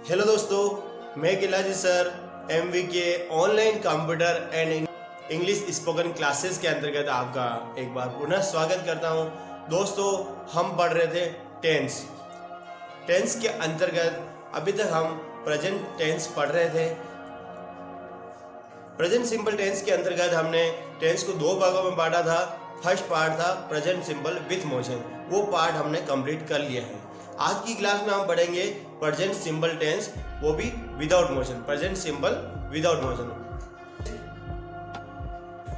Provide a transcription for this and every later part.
Hello दोस्तों, मैं गिलाजी sir MVK online computer and English spoken classes के अंतर्गत आपका एक बार पुनः स्वागत करता हूं। दोस्तों, हम पढ़ रहे थे टेंस के अंतर्गत अभी तक हम प्रेजेंट टेंस पढ़ रहे थे। प्रेजेंट सिंपल टेंस के अंतर्गत हमने टेंस को दो भागों में बांटा था। फर्स्ट पार्ट था प्रेजेंट सिंपल विथ मोशन, वो पार्ट हमने कंप्लीट कर लिया है। आज की क्लास में हम पढ़ेंगे प्रेजेंट सिंपल टेंस, वो भी without motion. Present simple without motion,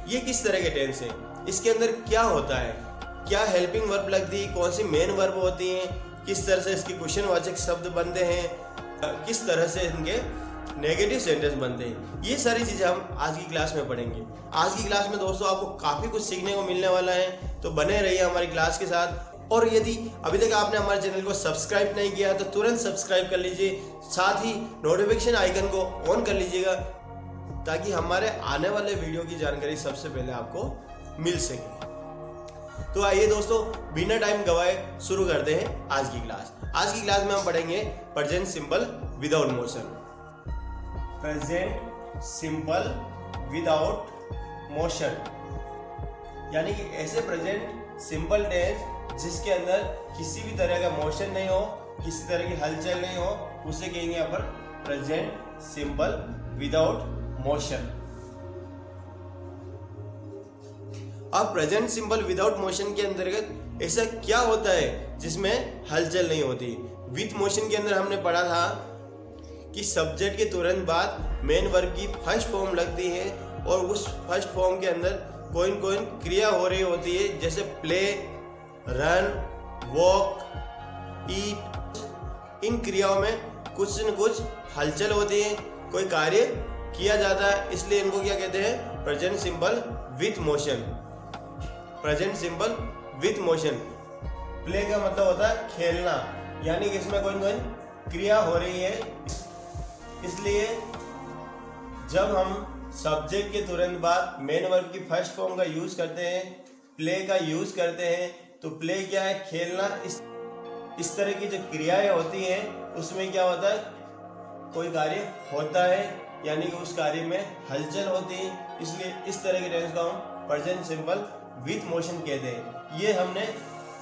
ये किस तरह के टेंस है, इसके अंदर क्या होता है, क्या हेल्पिंग वर्ब लगती है, कौन सी मेन वर्ब होती हैं, किस तरह से इसके क्वेश्चनवाचक शब्द बनते हैं, किस तरह से इनके नेगेटिव सेंटेंस बनते हैं, ये सारी चीजें हम आज की क्लास में पढ़ेंगे। आज की क्लास में दोस्तों आपको काफी कुछ सीखने को मिलने वाला है, तो बने रहिए हमारी क्लास के साथ। और यदि अभी तक आपने हमारे चैनल को सब्सक्राइब नहीं किया तो तुरंत सब्सक्राइब कर लीजिए, साथ ही नोटिफिकेशन आइकन को ऑन कर लीजिएगा ताकि हमारे आने वाले वीडियो की जानकारी सबसे पहले आपको मिल सके। तो आइए दोस्तों, बिना टाइम गवाए शुरू करते हैं आज की क्लास। आज की क्लास में हम पढ़ेंगे present simple without motion. Present simple without motion यानी कि ऐसे प्रेजेंट सिंपल टेंस जिसके अंदर किसी भी तरह का मोशन नहीं हो, किसी तरह की हलचल नहीं हो, उसे कहेंगे अपन प्रेजेंट सिंपल विदाउट मोशन। अब प्रेजेंट सिंपल विदाउट मोशन के अंतर्गत ऐसा क्या होता है जिसमें हलचल नहीं होती। विथ मोशन के अंदर हमने पढ़ा था कि सब्जेक्ट के तुरंत बाद मेन वर्ब की फर्स्ट फॉर्म लगती है और उस फर्स्ट फॉर्म के अंदर कोई क्रिया हो रही होती है, जैसे प्ले, रन, वॉक, ईट। इन क्रियाओं में कुछ न कुछ हलचल होती है, कोई कार्य किया जाता है, इसलिए इनको क्या कहते हैं, present simple with motion. Present simple with motion. Play का मतलब होता है खेलना, यानी कि इसमें कोई क्रिया हो रही है, इसलिए जब हम सब्जेक्ट के तुरंत बाद मेन वर्ब की फर्स्ट फॉर्म का यूज करते हैं, प्ले का यूज करते हैं, तो प्ले क्या है, खेलना। इस तरह की जो क्रियाएं होती हैं उसमें क्या होता है, कोई कार्य होता है, यानी कि उस कार्य में हलचल होती है, इसलिए इस तरह के टेंस को हम प्रेजेंट सिंपल विथ मोशन कहते हैं। ये हमने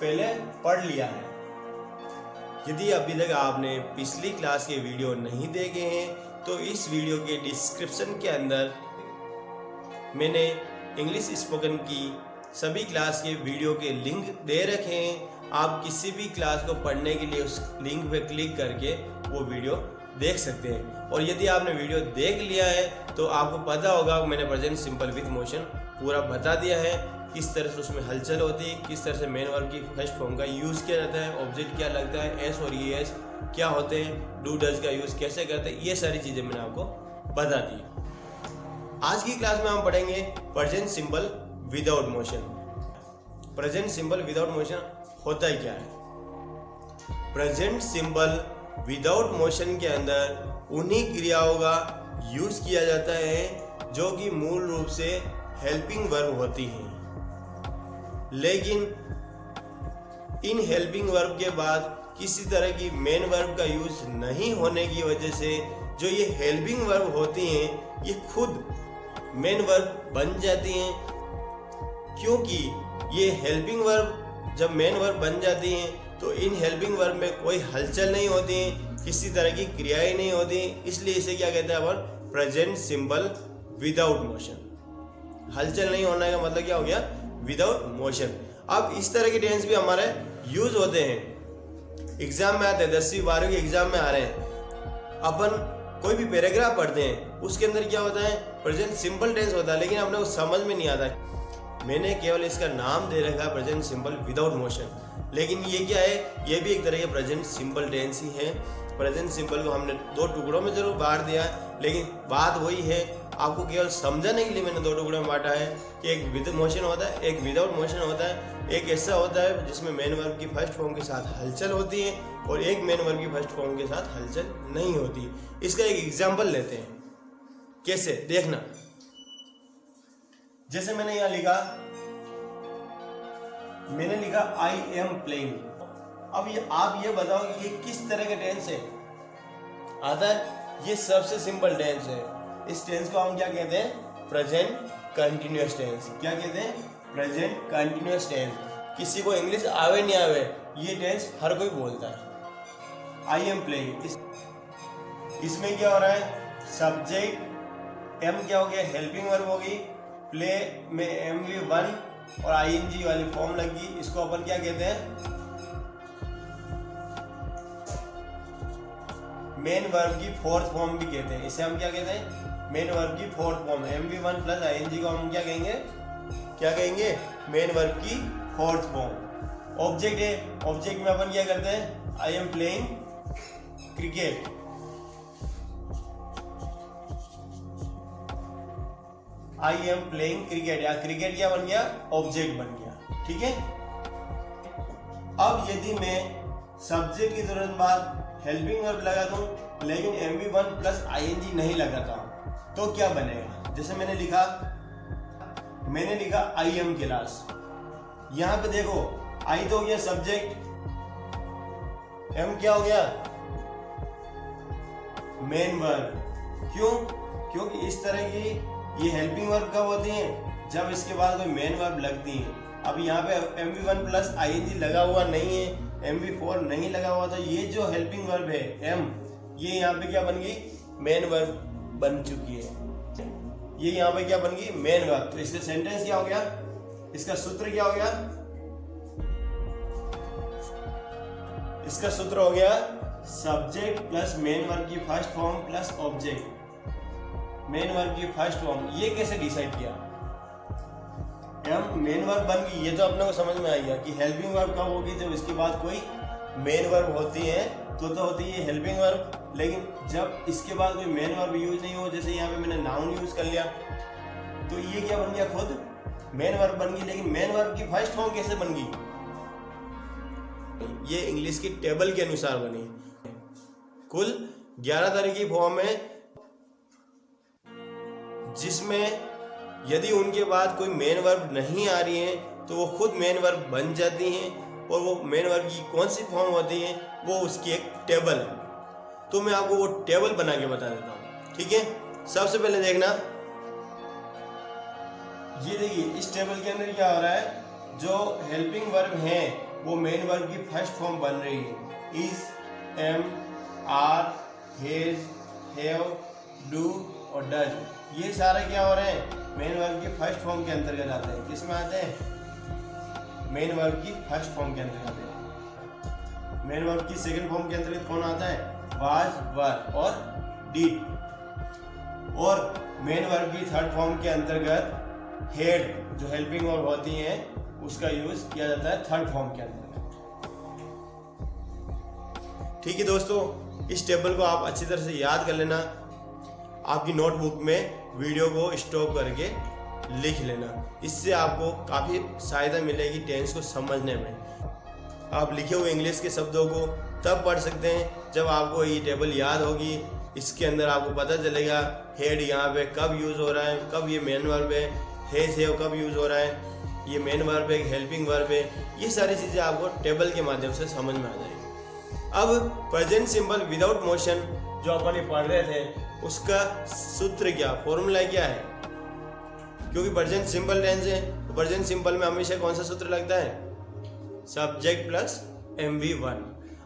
पहले पढ़ लिया है। यदि अभी तक आपने पिछली क्लास के वीडियो नहीं देखे हैं तो इस वीडियो के डिस्क्रिप्शन के अंदर मैंने इंग्लिश स्पोकन की सभी क्लास के वीडियो के लिंक दे रखे हैं। आप किसी भी क्लास को पढ़ने के लिए उस लिंक पे क्लिक करके वो वीडियो देख सकते हैं। और यदि आपने वीडियो देख लिया है तो आपको पता होगा मैंने प्रेजेंट सिंपल विथ मोशन पूरा बता दिया है, किस तरह से उसमें हलचल होती है, किस तरह से मेन वर्ब की फर्स्ट फॉर्म का यूज़ किया जाता है, ऑब्जेक्ट क्या लगता है, एस और ई एस क्या होते हैं, डू डज का यूज़ कैसे करते हैं, ये सारी चीज़ें मैंने आपको बता दी। आज की क्लास में हम पढ़ेंगे present simple without motion. Present simple without motion होता ही क्या है। प्रेजेंट सिंपल विदाउट मोशन के अंदर उन्हीं क्रियाओं का यूज किया जाता है जो कि मूल रूप से हेल्पिंग वर्ब होती हैं, लेकिन इन हेल्पिंग वर्ब के बाद किसी तरह की मेन वर्ब का यूज नहीं होने की वजह से जो ये हेल्पिंग वर्ब होती हैं ये खुद मेन वर्ब बन जाती हैं। क्योंकि ये हेल्पिंग वर्ब जब मेन वर्ब बन जाती हैं तो इन हेल्पिंग वर्ब में कोई हलचल नहीं होती है, किसी तरह की क्रियाएं नहीं होती, इसलिए इसे क्या कहते हैं अपन, प्रेजेंट सिंपल विदाउट मोशन। हलचल नहीं होने का मतलब क्या हो गया, विदाउट मोशन। अब इस तरह के टेंस भी हमारे यूज होते हैं, एग्जाम में आते हैं, 10वीं 12वीं के एग्जाम में आ रहे हैं। अपन कोई भी पैराग्राफ पढ़ते हैं उसके अंदर क्या होता है, प्रेजेंट सिंपल टेंस होता है, लेकिन अपने को समझ में नहीं आता है। मैंने केवल इसका नाम दे रखा है प्रेजेंट सिंपल विदाउट मोशन, लेकिन ये क्या है, ये भी एक तरह के प्रेजेंट सिंपल टेंस ही है। प्रेजेंट सिंपल को हमने दो टुकड़ों में जरूर बांट दिया, लेकिन बात वही है, आपको केवल समझाने के लिए मैंने दो टुकड़ों में बांटा है कि एक विद मोशन होता है, एक विदाउट मोशन होता है। एक ऐसा होता है जिसमें मेन वर्ब की फर्स्ट फॉर्म के साथ हलचल होती है और एक मेन वर्ब की फर्स्ट फॉर्म के साथ हलचल नहीं होती। इसका एक एग्जाम्पल लेते हैं, कैसे देखना। जैसे मैंने यहां लिखा, मैंने लिखा आई एम प्लेइंग। अब ये आप ये बताओ ये किस तरह का टेंस है। आता है। ये सबसे सिंपल टेंस है। इस टेंस को हम क्या कहते हैं? Present continuous tense. क्या कहते हैं? Present continuous tense. किसी को इंग्लिश आवे नहीं आवे, ये टेंस हर कोई बोलता है। आई एम प्लेइंग, इसमें क्या हो रहा है? सब्जेक्ट एम क्या हो गया? हेल्पिंग वर्ब होगी। प्ले में MV1 और ING वाली फॉर्म लगी। इसको अपन क्या कहते हैं? मेन वर्ब की फोर्थ फॉर्म भी कहते हैं। इसे हम क्या कहते हैं? मेन वर्ब की fourth form. MV1 plus ING को हम क्या कहेंगे? क्या कहेंगे? मेन वर्ब की फोर्थ फॉर्म। ऑब्जेक्ट है, ऑब्जेक्ट में अपन क्या करते हैं? I am playing cricket. I am playing cricket, या क्रिकेट क्या बन गया? ऑब्जेक्ट बन गया। ठीक है। अब यदि मैं सब्जेक्ट की तुरंत बाद हेल्पिंग वर्ब लगा दूं, लेकिन MV1 प्लस ING नहीं लगाता हूं, तो क्या बनेगा? जैसे मैंने लिखा आई एम क्लास। यहां पे देखो, आई तो हो गया सब्जेक्ट, एम क्या हो गया? Main verb. क्यों? क्योंकि इस तरह की ये हेल्पिंग वर्ब कब होती हैं? जब इसके बाद कोई मेन वर्ब लगती है। अब यहाँ पे MV1 प्लस ING लगा हुआ नहीं है, MV4 नहीं लगा हुआ, तो ये जो हेल्पिंग वर्ब है एम, ये यहाँ पे क्या बन गई? मेन वर्ब बन चुकी है। ये यहाँ पे क्या बन गई? Main verb. तो इसका सेंटेंस क्या हो गया? इसका सूत्र क्या हो गया? इसका सूत्र हो गया सब्जेक्ट प्लस मेन वर्ब की first form plus object. Main verb की फर्स्ट फॉर्म, ये कैसे डिसाइड किया? हम मेन वर्ब बन गई, ये तो अपने को समझ में आ गया कि हेल्पिंग वर्ब कब होगी? जब इसके बाद कोई मेन वर्ब होती है तो होती है हेल्पिंग वर्ब। लेकिन जब इसके बाद कोई मेन वर्ब यूज नहीं हो, जैसे यहाँ पे मैंने नाउन यूज कर लिया, तो ये क्या बन गया? खुद मेन वर्ब बन गई। लेकिन मेन वर्ब की फर्स्ट फॉर्म कैसे बन गई? ये इंग्लिश की टेबल के अनुसार बनी। कुल 11 तरह की फॉर्म है, जिसमें यदि उनके बाद कोई मेन वर्ब नहीं आ रही है तो वो खुद मेन वर्ब बन जाती हैं। और वो मेन वर्ब की कौन सी फॉर्म होती है, वो उसकी एक टेबल है। तो मैं आपको वो टेबल बना के बता देता हूँ। ठीक है। सबसे पहले देखना, ये देखिए इस टेबल के अंदर क्या हो रहा है? जो हेल्पिंग वर्ब है वो मेन वर्ब की फर्स्ट फॉर्म बन रही है। Is, am, are, has, have, do और डज, ये सारे क्या हो रहे हैं? मेन वर्ब की फर्स्ट फॉर्म के अंतर्गत आते हैं। किस में आते हैं? मेन वर्ब की फर्स्ट फॉर्म के अंतर्गत आते हैं। मेन वर्ब की सेकंड फॉर्म के अंतर्गत कौन आता है? वाज, वर और डिड। और मेन वर्ब की थर्ड फॉर्म के अंतर्गत हेड, जो हेल्पिंग वर्ब होती है, उसका यूज किया जाता है थर्ड फॉर्म के अंतर्गत। ठीक है दोस्तों, इस टेबल को आप अच्छी तरह से याद कर लेना। आपकी नोटबुक में वीडियो को स्टॉप करके लिख लेना। इससे आपको काफ़ी सहायता मिलेगी टेंस को समझने में। आप लिखे हुए इंग्लिश के शब्दों को तब पढ़ सकते हैं जब आपको ये टेबल याद होगी। इसके अंदर आपको पता चलेगा हेड यहाँ पे कब यूज़ हो रहा है, कब ये मेन वर्ब है, हैज हैव कब यूज़ हो रहा है, ये मेन वर्ब है, हेल्पिंग वर्ब है। ये सारी चीज़ें आपको टेबल के माध्यम से समझ में आ जाएगी। अब प्रेजेंट सिंपल विदाउट मोशन जो अपन ये पढ़ रहे थे, उसका सूत्र क्या, फॉर्मूला क्या है? क्योंकि प्रेजेंट सिंपल टेंस है तो प्रेजेंट सिंपल में हमेशा कौन सा सूत्र लगता है? Subject plus MV1।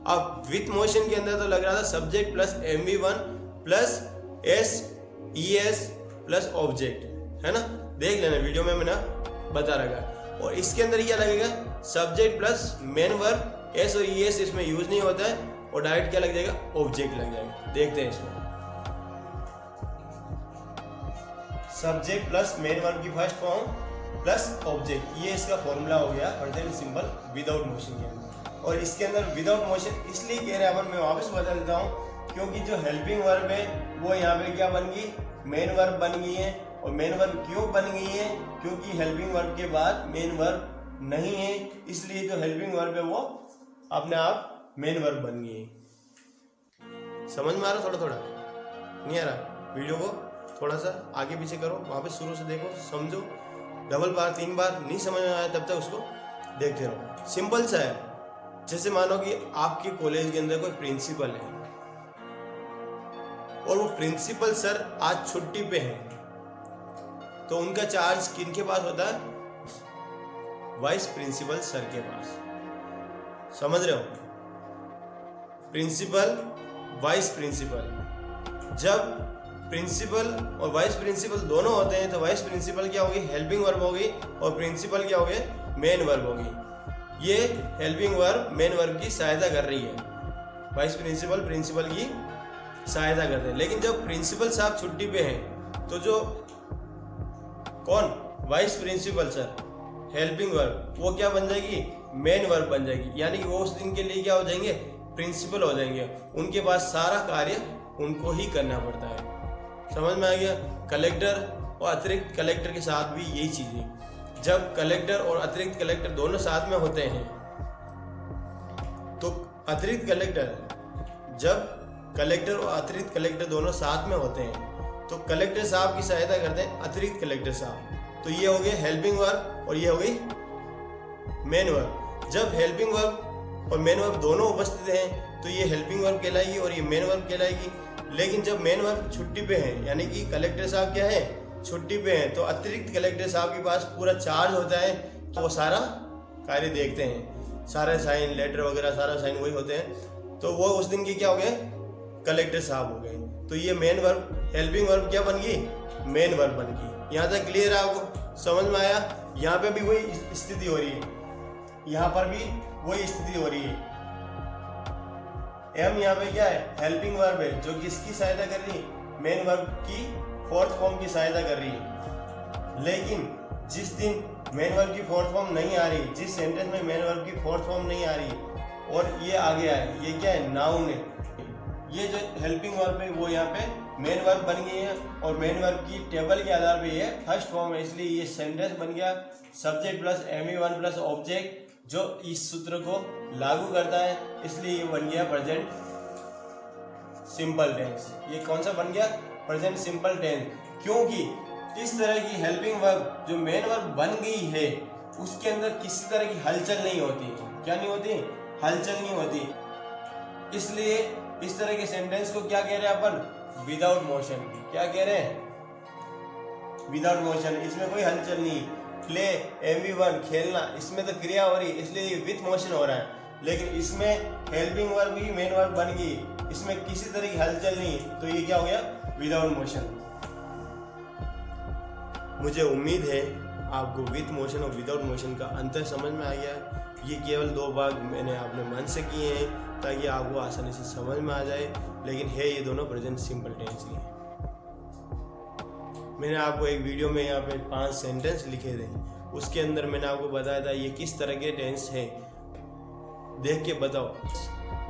अब विथ मोशन के अंदर तो लग रहा था subject plus MV1 plus SES plus object, है ना? देख लेना वीडियो में मैंने बता रखा। और इसके अंदर क्या लगेगा? Subject plus main verb, S और ES इसमें यूज नहीं होता है, और डायरेक्ट क्या लग जाएगा? ऑब्जेक्ट लग जाएगा। देखते हैं इसमें, सब्जेक्ट प्लस मेन वर्ब की फर्स्ट फॉर्म प्लस ऑब्जेक्ट, ये इसका फॉर्मूला हो गया प्रेजेंट सिंपल विदाउट मोशन के अंदर। और इसके अंदर विदाउट मोशन इसलिए कह रहे हैं अपन, मैं वापस बता देता हूँ, क्योंकि जो हेल्पिंग वर्ब है वो यहाँ पे क्या बन गई? मेन वर्ब बन गई है। और मेन वर्ब क्यों बन गई है? क्योंकि हेल्पिंग वर्ब के बाद मेन वर्ब नहीं है, इसलिए जो हेल्पिंग वर्ब है वो अपने आप मेन वर्ब बन गई है। समझ में आ रहा? थोड़ा थोड़ा नहीं आ रहा? वीडियो को थोड़ा सा आगे पीछे करो, वापस शुरू से देखो, समझो। डबल बार 3 बार नहीं समझ में आया तब तक उसको देखते रहो। सिंपल सा है। जैसे मानो कि आपके कॉलेज के अंदर कोई प्रिंसिपल है, और वो प्रिंसिपल सर आज छुट्टी पे हैं, तो उनका चार्ज किनके पास होता है? वाइस प्रिंसिपल सर के पास। समझ रहे हो? Principal, vice principal. जब प्रिंसिपल और वाइस प्रिंसिपल दोनों होते हैं तो वाइस प्रिंसिपल क्या होगी? हेल्पिंग वर्ब होगी, और प्रिंसिपल क्या होगी? मेन वर्ब होगी। ये हेल्पिंग वर्ब मेन वर्ब की सहायता कर रही है, वाइस प्रिंसिपल प्रिंसिपल की सहायता करते हैं। लेकिन जब प्रिंसिपल साहब छुट्टी पे हैं तो जो कौन? Vice principal sir, helping verb, वो क्या बन जाएगी? मेन वर्ब बन जाएगी। यानी कि वो उस दिन के लिए क्या हो जाएंगे? प्रिंसिपल हो जाएंगे। उनके पास सारा कार्य उनको ही करना पड़ता है। समझ में आ गया? कलेक्टर और अतिरिक्त कलेक्टर के साथ भी यही चीज है। जब कलेक्टर और अतिरिक्त कलेक्टर दोनों साथ में होते हैं तो अतिरिक्त कलेक्टर, जब कलेक्टर और अतिरिक्त कलेक्टर दोनों साथ में होते हैं तो कलेक्टर साहब की सहायता करते हैं अतिरिक्त कलेक्टर साहब। तो ये हो गया हेल्पिंग वर्ब और ये हो गई मेन वर्ब। जब हेल्पिंग वर्ब और मेन वर्ब दोनों उपस्थित हैं तो ये हेल्पिंग वर्ब कहलाएगी और ये मेन वर्ब कहलाएगी। लेकिन जब मेन वर्ब छुट्टी पे है, यानी कि कलेक्टर साहब क्या है? छुट्टी पे हैं, तो अतिरिक्त कलेक्टर साहब के पास पूरा चार्ज होता है, तो वो सारा कार्य देखते हैं, सारे साइन लेटर वगैरह सारा साइन वही होते हैं। तो वो उस दिन की क्या हो गए? कलेक्टर साहब हो गए। तो ये मेन वर्ब, हेल्पिंग वर्ब क्या बन गई? मेन वर्ब बन गई। यहाँ तक क्लियर है? आपको समझ में आया? यहाँ पे भी वही स्थिति हो रही है, यहाँ पर भी वही स्थिति हो रही है। एम यहाँ पे क्या है? हेल्पिंग वर्ब है, जो किसकी सहायता कर रही है? मेन वर्ब की फोर्थ फॉर्म की सहायता कर रही है। लेकिन जिस दिन मेन वर्ब की फोर्थ फॉर्म नहीं आ रही, जिस सेंटेंस में मेन वर्ब की फोर्थ फॉर्म नहीं आ रही और ये आ गया है, ये क्या है? नाउन है। ये जो हेल्पिंग वर्ब है वो यहाँ पे मेन वर्ब बन गई है और मेन वर्ब की टेबल के आधार पे ये फर्स्ट फॉर्म है, इसलिए ये सेंटेंस बन गया subject plus ME1 plus object, जो इस सूत्र को लागू करता है, इसलिए ये बन गया प्रेजेंट सिंपल टेंस। ये कौन सा बन गया? Present simple tense. क्योंकि इस तरह की हेल्पिंग वर्ब जो मेन वर्ब बन गई है उसके अंदर किसी तरह की हलचल नहीं होती। क्या नहीं होती? हलचल नहीं होती। इसलिए इस तरह के सेंटेंस को क्या कह रहे हैं अपन? Without motion. क्या कह रहे हैं? Without motion. इसमें कोई हलचल नहीं। प्ले, ME1 खेलना, इसमें तो क्रिया हो रही है इसलिए विथ मोशन हो रहा है। लेकिन इसमें हेल्पिंग वर्ब ही मेन वर्ब बन गई, इसमें किसी तरह की हलचल नहीं, तो ये क्या हो गया? Without motion. मुझे उम्मीद है आपको विथ मोशन और विदाउट मोशन का अंतर समझ में आ गया। ये केवल 2 भाग मैंने अपने मन से किए हैं ताकि आपको आसानी से समझ में आ जाए, लेकिन है ये दोनों प्रेजेंट सिंपल टेंस ही है। मैंने आपको एक वीडियो में यहाँ पे 5 सेंटेंस लिखे थे, उसके अंदर मैंने आपको बताया था ये किस तरह के टेंस हैं। देख के बताओ,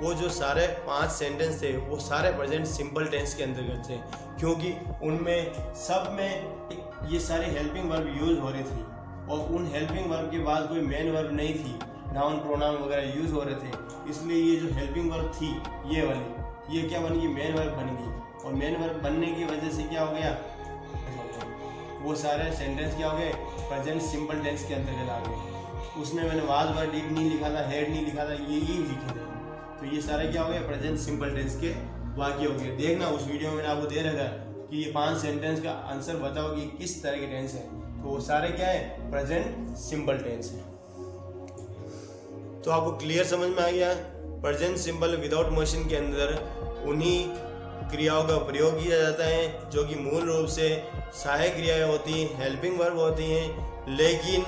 वो जो सारे 5 सेंटेंस थे वो सारे प्रेजेंट सिंपल टेंस के अंतर्गत थे, क्योंकि उनमें सब में ये सारे हेल्पिंग वर्ब यूज हो रही थी और उन हेल्पिंग वर्ब के बाद कोई मेन वर्ब नहीं थी, नाउन प्रोनाउन वगैरह यूज हो रहे थे। इसलिए ये जो हेल्पिंग वर्ब थी ये वाली, ये क्या बन गई? मेन वर्ब बन गई। और मेन वर्ब बनने की वजह से क्या हो गया? वो सारे सेंटेंस क्या हो गए? प्रेजेंट सिंपल टेंस के अंतर्गत आ गए। उसमें मैंने वाज वर्ड डिड नहीं लिखा था, हेड नहीं लिखा था, ये लिखे थे। तो ये सारे क्या हो गए? प्रेजेंट सिंपल टेंस के वाक्य हो गए। देखना उस वीडियो में मैंने आपको दे रखा कि ये 5 सेंटेंस का आंसर बताओ कि किस तरह के टेंस है, तो वो सारे क्या है? प्रेजेंट सिंपल टेंस है। तो आपको क्लियर समझ में आ गया? प्रेजेंट सिंपल विदाउट मोशन के अंदर उन्हीं क्रियाओं का प्रयोग किया जाता है जो कि मूल रूप से सहायक क्रियाएं होती हैं, हेल्पिंग वर्ब होती हैं, लेकिन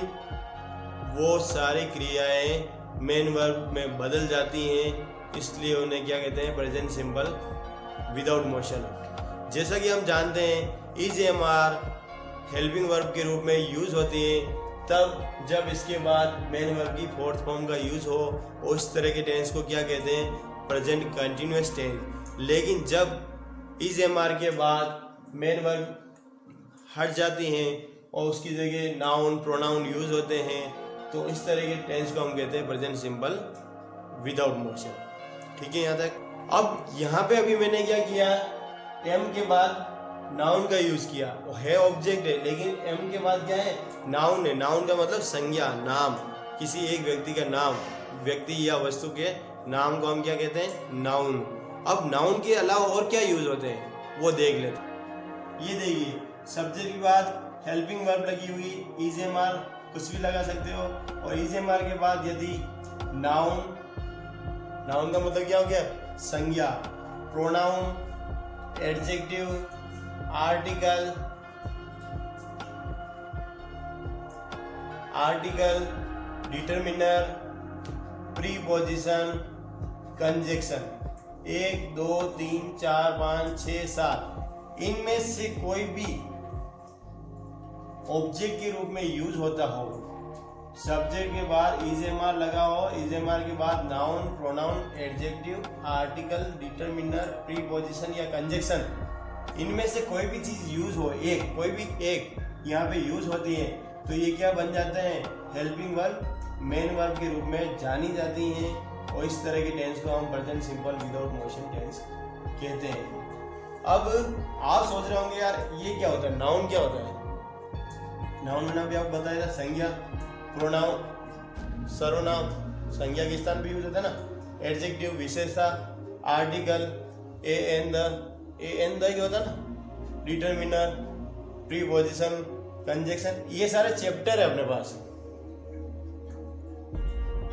वो सारी क्रियाएं मेन वर्ब में बदल जाती हैं, इसलिए उन्हें क्या कहते हैं? Present simple without motion. जैसा कि हम जानते हैं is am are helping verb के रूप में यूज होती है तब जब इसके बाद मेन वर्ब की फोर्थ फॉर्म का यूज हो, उस तरह के टेंस को क्या कहते हैं? Present continuous tense. लेकिन जब इज एम आर के बाद मेन वर्ब हट जाती हैं और उसकी जगह नाउन प्रोनाउन यूज होते हैं, तो इस तरह के टेंस को हम कहते हैं प्रेजेंट सिंपल विदाउट मोशन। ठीक है यहाँ तक? अब यहाँ पे अभी मैंने क्या किया? एम के बाद नाउन का यूज किया, वो है ऑब्जेक्ट है, लेकिन एम के बाद क्या है? नाउन है। नाउन का मतलब संज्ञा, नाम, किसी एक व्यक्ति का नाम, व्यक्ति या वस्तु के नाम को हम क्या कहते हैं? नाउन। अब नाउन के अलावा और क्या यूज होते हैं? वो देख लेते हैं। ये देखिए सब्जेक्ट के बाद हेल्पिंग वर्ब लगी हुई, इज एम आर कुछ भी लगा सकते हो, और इज एम आर के बाद यदि नाउन, नाउन का मतलब क्या हो गया, संज्ञा, pronoun, adjective, article, determiner, preposition, conjunction, 1 2 3 4 5 6 7 इनमें से कोई भी ऑब्जेक्ट के रूप में यूज होता हो, सब्जेक्ट के बाद इज एम आर लगा हो, इज एम आर के बाद noun, pronoun, adjective, article, determiner, preposition या कंजक्शन, इनमें से कोई भी चीज यूज हो, एक कोई भी एक यहाँ पे यूज होती है, तो ये क्या बन जाते हैं, हेल्पिंग वर्ब, मेन वर्ब के रूप में जानी जाती हैं। और इस तरह के टेंस को हम present simple without motion tense कहते हैं। अब आप सोच रहे होंगे यार ये क्या होता है, नाउन क्या होता है। नाउन मैंने अभी आपको बताया था, संज्ञा, प्रोनाउन, सर्वनाम, संज्ञा के स्थान पे यूज होता है ना, एडजेक्टिव, विशेषता, आर्टिकल, एन द ही होता है ना, डिटरमिनर, प्रीपोजिशन, कंजक्शन, ये सारे चैप्टर है अपने पास।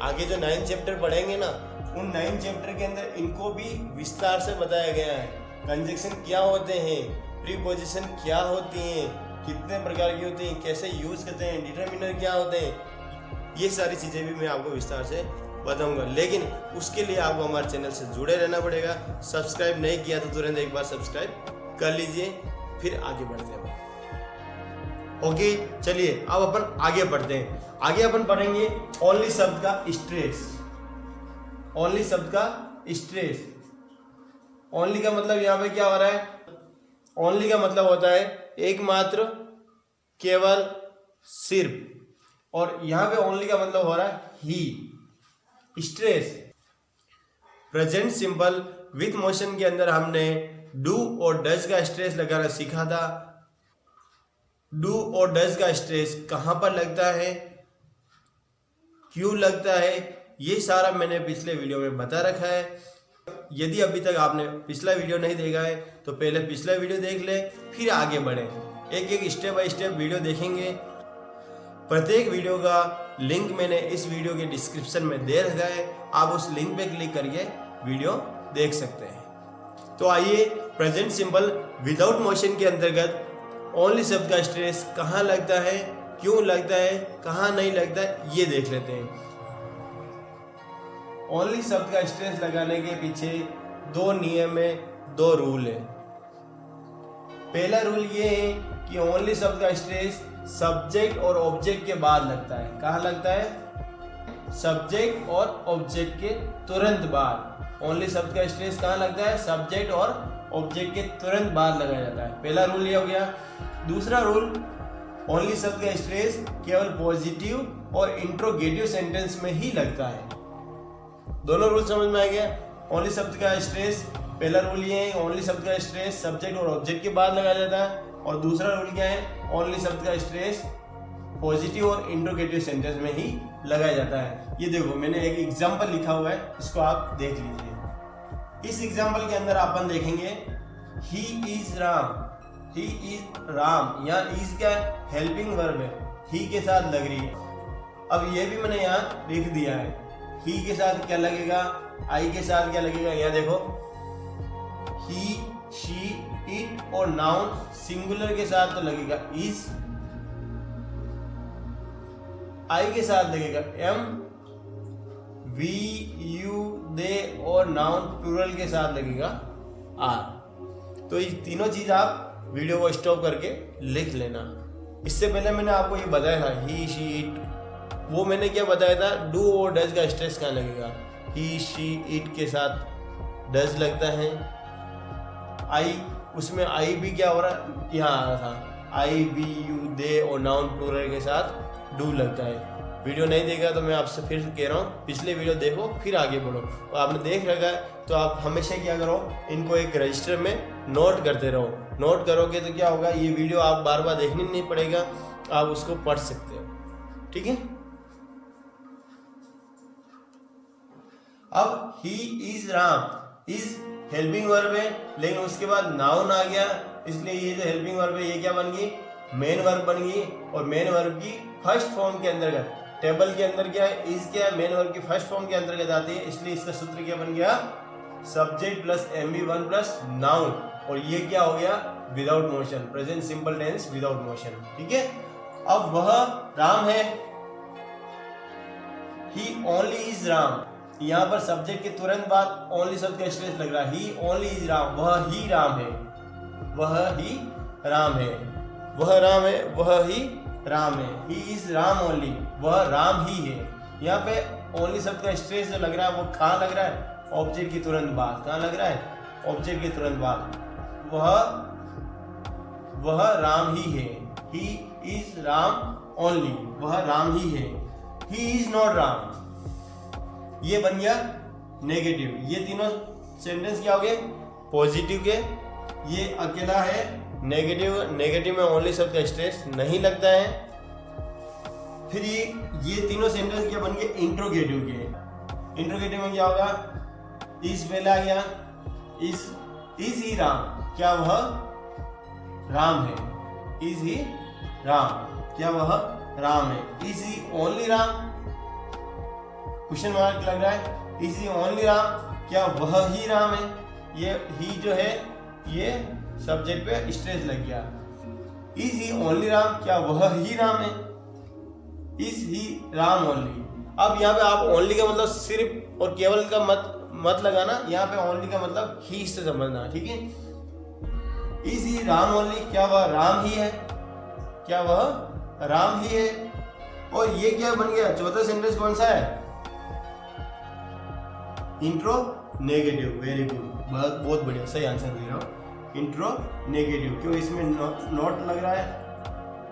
आगे जो 9 चैप्टर पढ़ेंगे ना, उन 9 चैप्टर के अंदर इनको भी विस्तार से बताया गया है। कंजक्शन क्या होते हैं, प्रीपोजिशन क्या होती हैं, कितने प्रकार की होती हैं, कैसे यूज करते हैं, डिटरमिनर क्या होते हैं, ये सारी चीजें भी मैं आपको विस्तार से बताऊंगा। लेकिन उसके लिए आपको हमारे चैनल से जुड़े रहना पड़ेगा। सब्सक्राइब नहीं किया तो तुरंत एक बार सब्सक्राइब कर लीजिए, फिर आगे बढ़ते हैं। ओके चलिए अब अपन आगे बढ़ते हैं। आगे अपन पढ़ेंगे ओनली शब्द का स्ट्रेस। ओनली शब्द का स्ट्रेस, ओनली का मतलब यहाँ पे क्या हो रहा है, ओनली का मतलब होता है एकमात्र, केवल, सिर्फ, और यहाँ पे ओनली का मतलब हो रहा है ही। Stress, present simple with motion के अंदर हमने डू और डज का स्ट्रेस लगाना सीखा था। डू और डज का स्ट्रेस कहाँ पर लगता है, क्यों लगता है, ये सारा मैंने पिछले वीडियो में बता रखा है। यदि अभी तक आपने पिछला वीडियो नहीं देखा है तो पहले पिछला वीडियो देख ले, फिर आगे बढ़े। एक एक स्टेप बाय स्टेप वीडियो देखेंगे। प्रत्येक वीडियो का लिंक मैंने इस वीडियो के डिस्क्रिप्शन में दे रखा है, आप उस लिंक पे क्लिक करके वीडियो देख सकते हैं। तो आइए प्रेजेंट सिंपल विदाउट मोशन के अंतर्गत ओनली शब्द का स्ट्रेस कहाँ लगता है, क्यों लगता है, कहाँ नहीं लगता है, ये देख लेते हैं। ओनली शब्द का स्ट्रेस लगाने के पीछे 2 नियम है, 2 रूल है। पहला रूल ये है कि ओनली शब्द का स्ट्रेस सब्जेक्ट और ऑब्जेक्ट के बाद लगता है। कहाँ लगता है, सब्जेक्ट और ऑब्जेक्ट के तुरंत बाद। ओनली शब्द का स्ट्रेस कहाँ लगता है, सब्जेक्ट और ऑब्जेक्ट के तुरंत बाद लगाया जाता है। पहला रूल ये हो गया। दूसरा रूल, ओनली शब्द का स्ट्रेस केवल पॉजिटिव और इंट्रोगेटिव सेंटेंस में ही लगता है। दोनों रूल समझ में आ गया। ओनली शब्द का स्ट्रेस, पहला रूल ये है ओनली शब्द का स्ट्रेस सब्जेक्ट और ऑब्जेक्ट के बाद लगाया जाता है, और दूसरा रूल क्या है, ओनली शब्द का स्ट्रेस पॉजिटिव और इंट्रोगेटिव सेंटेंस में ही लगाया जाता है। ये देखो मैंने एक एग्जांपल लिखा हुआ है, इसको आप देख लीजिए। इस एग्जांपल के अंदर अपन देखेंगे he is Ram, he is Ram, यहाँ इज क्या हेल्पिंग वर्ब है, ही के साथ लग रही है। अब ये भी मैंने यहाँ लिख दिया है, ही के साथ क्या लगेगा, आई के साथ क्या लगेगा, यहाँ देखो ही, शी, इट और नाउन सिंगुलर के साथ तो लगेगा इज, आई के साथ लगेगा एम, वी, यू, दे और नाउन प्लूरल के साथ लगेगा आर। तो ये तीनों चीज आप वीडियो को स्टॉप करके लिख लेना। इससे पहले मैंने आपको ये बताया था ही, शी, इट, वो मैंने क्या बताया था, डू और डज का स्ट्रेस कहाँ लगेगा, ही, शी, इट के साथ डज लगता है। आई, उसमें आई भी क्या हो रहा है, यहाँ आ रहा था आई, वी, यू, दे और नाउन प्लूरल के साथ डू लगता है। वीडियो नहीं देखा तो मैं आपसे फिर कह रहा हूँ, पिछले वीडियो देखो फिर आगे बढ़ो। तो आपने देख रखा है तो आप हमेशा क्या करो, इनको एक रजिस्टर में नोट करते रहो। नोट करोगे तो क्या होगा, ये वीडियो आप बार बार देखनी नहीं पड़ेगा, आप उसको पढ़ सकते हो। ठीक है। अब he is Ram, is helping verb है, लेकिन उसके बाद नाउन आ गया, इसलिए ये जो हेल्पिंग वर्ब है ये क्या बन गई, मेन वर्ब बन गई। और मेन वर्ब की फर्स्ट फॉर्म के अंतर्गत, टेबल के अंदर क्या है, इज क्या है, मेन वर्ब की फर्स्ट फॉर्म के अंतर्गत आती है, इसलिए इसका सूत्र क्या बन गया, subject plus MV1 plus noun. और ये क्या हो गया, without motion, present simple tense without motion. ठीक है, अब वह राम है, ही ओनली इज राम। यहाँ पर सब्जेक्ट के तुरंत बाद ओनली शब्द का स्ट्रेस लग रहा है, ही ओनली इज राम, वह ही राम है, वह ही राम है, वह राम है, वह ही राम है, ही इज राम ओनली, वह राम ही है। यहाँ पे ओनली शब्द का स्ट्रेस जो लग रहा है वो कहाँ लग रहा है, ऑब्जेक्ट के तुरंत बाद। कहाँ लग रहा है, ऑब्जेक्ट के तुरंत बाद। वह राम ही है, ही इज राम ओनली, वह राम ही है, ही इज नॉट राम। ये बन गया नेगेटिव। ये तीनों सेंटेंस क्या हो गए, पॉजिटिव के। ये अकेला है नेगेटिव, नेगेटिव में ओनली शब्द का स्ट्रेस नहीं लगता है। फिर ये तीनों सेंटेंस क्या बन गए, इंट्रोगेटिव के। इंट्रोगेटिव में क्या होगा, इस पहले आ गया, इज ही राम, क्या वह राम है, इज ही राम, क्या वह राम है, is he only Ram, question mark लग रहा है, इज ही ओनली राम, क्या वह ही राम है। ये ही जो है ये सब्जेक्ट पे स्ट्रेस लग गया, इज ही ओनली राम, क्या वह ही राम है, इज ही राम ओनली। अब यहाँ पे आप ओनली का मतलब सिर्फ और केवल का मत लगाना, यहाँ पे ओनली का मतलब ही से समझना। ठीक है, इज ही राम ओनली, क्या वह राम ही है, क्या वह राम ही है। और ये क्या बन गया, चौथा सेंटेंस कौन सा है, इंट्रो नेगेटिव। वेरी गुड, बहुत बढ़िया, सही आंसर दे रहा हूँ, इंट्रो नेगेटिव। क्यों, इसमें नोट लग रहा है,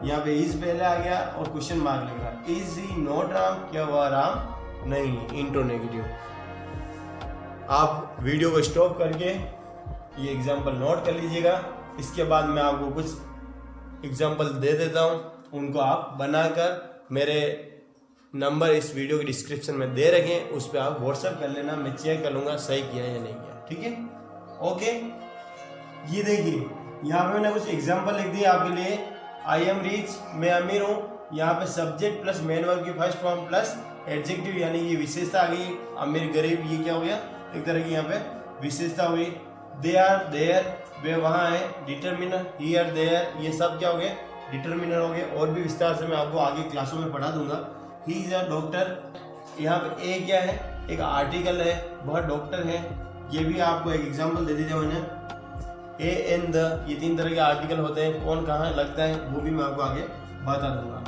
यहाँ पे इज पहले आ गया और क्वेश्चन मार्क लग रहा है, इज ही नॉट राम, क्या वह राम नहीं, इंट्रो नेगेटिव। आप वीडियो को स्टॉप करके ये एग्जाम्पल नोट कर लीजिएगा। इसके बाद मैं आपको कुछ एग्जाम्पल दे देता हूँ, उनको आप बनाकर मेरे नंबर इस वीडियो के डिस्क्रिप्शन में दे रखें, उस पर आप व्हाट्सएप कर लेना, मैं चेक कर लूँगा सही किया या नहीं किया। ठीक है, ओके। ये देखिए यहाँ पे मैंने कुछ एग्जाम्पल लिख दिया आपके लिए। आई एम रिच, मैं अमीर हूँ, यहाँ पे सब्जेक्ट प्लस मेन वर्ब की फर्स्ट फॉर्म प्लस एडजेक्टिव, यानी ये विशेषता आ गई। अमीर गरीब, ये क्या हो गया, एक तरह की यहाँ पे विशेषता हुई। दे आर देयर, वे वहाँ है। डिटर्मिनर, हियर देयर, ये सब क्या हो गए, डिटर्मिनर हो गए। और भी विस्तार से मैं आपको आगे क्लासों में पढ़ा दूंगा। ही इज अ डॉक्टर, यहाँ पे ए क्या है, एक आर्टिकल है, वह डॉक्टर है। ये भी आपको एक एग्जाम्पल दे दीजिए मैंने, ए एन द, ये तीन तरह के आर्टिकल होते हैं, कौन कहाँ लगता है वो भी मैं आपको आगे बता दूंगा।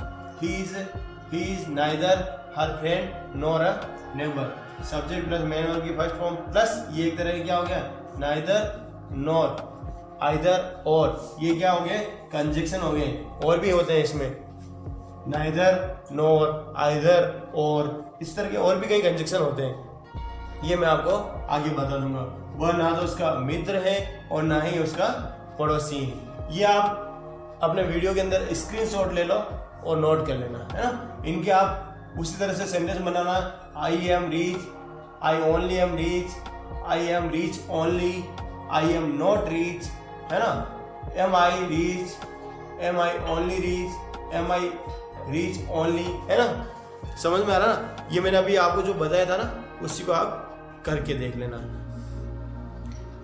He is neither her friend nor a neighbour, subject plus main verb की फर्स्ट फॉर्म प्लस ये एक तरह का क्या हो गया, नाइदर नॉर, आइदर और, ये क्या हो गए, कंजक्शन हो गए। और भी होते हैं इसमें, नाइदर नॉर, आइदर और, इस तरह के और भी कई कंजक्शन होते हैं, ये मैं आपको आगे बता दूंगा। वह ना तो उसका मित्र है और ना ही उसका पड़ोसी है। ये आप अपने वीडियो के अंदर स्क्रीनशॉट ले लो और नोट कर लेना, है ना। इनके आप उसी तरह से सेंटेंस बनाना, I am rich, I only am rich, I am rich only, I am not rich, है ना। Am I rich, am I only rich, am I rich only, है ना। समझ में आ रहा ना। ये मैंने अभी आपको जो बताया था ना, उसी को आप करके देख लेना।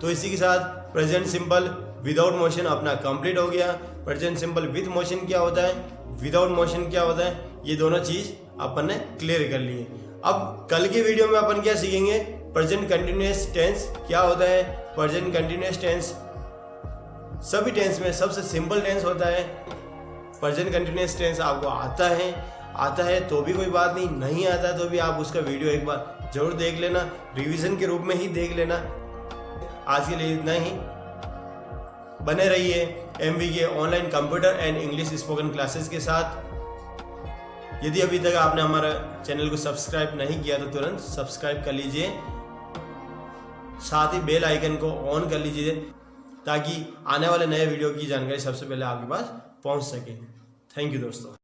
तो इसी के साथ प्रेजेंट सिंपल विदाउट मोशन अपना कंप्लीट हो गया। प्रेजेंट सिंपल विद मोशन क्या होता है, विदाउट मोशन क्या होता है, ये दोनों चीज अपन ने क्लियर कर ली है। अब कल की वीडियो में अपन क्या सीखेंगे, प्रेजेंट कंटिन्यूअस टेंस क्या होता है। प्रेजेंट कंटिन्यूअस टेंस सभी टेंस में सबसे सिंपल टेंस होता है। प्रेजेंट कंटिन्यूअस टेंस आपको आता है तो भी कोई बात नहीं, नहीं आता है तो भी आप उसका वीडियो एक बार जरूर देख लेना, रिवीजन के रूप में ही देख लेना। आज के लिए इतना ही, बने रहिए एमवी के online computer and English spoken classes के साथ। यदि अभी तक आपने हमारा चैनल को सब्सक्राइब नहीं किया तो तुरंत सब्सक्राइब कर लीजिए, साथ ही बेल आइकन को ऑन कर लीजिए ताकि आने वाले नए वीडियो की जानकारी सबसे पहले आपके पास पहुंच सके। थैंक यू दोस्तों।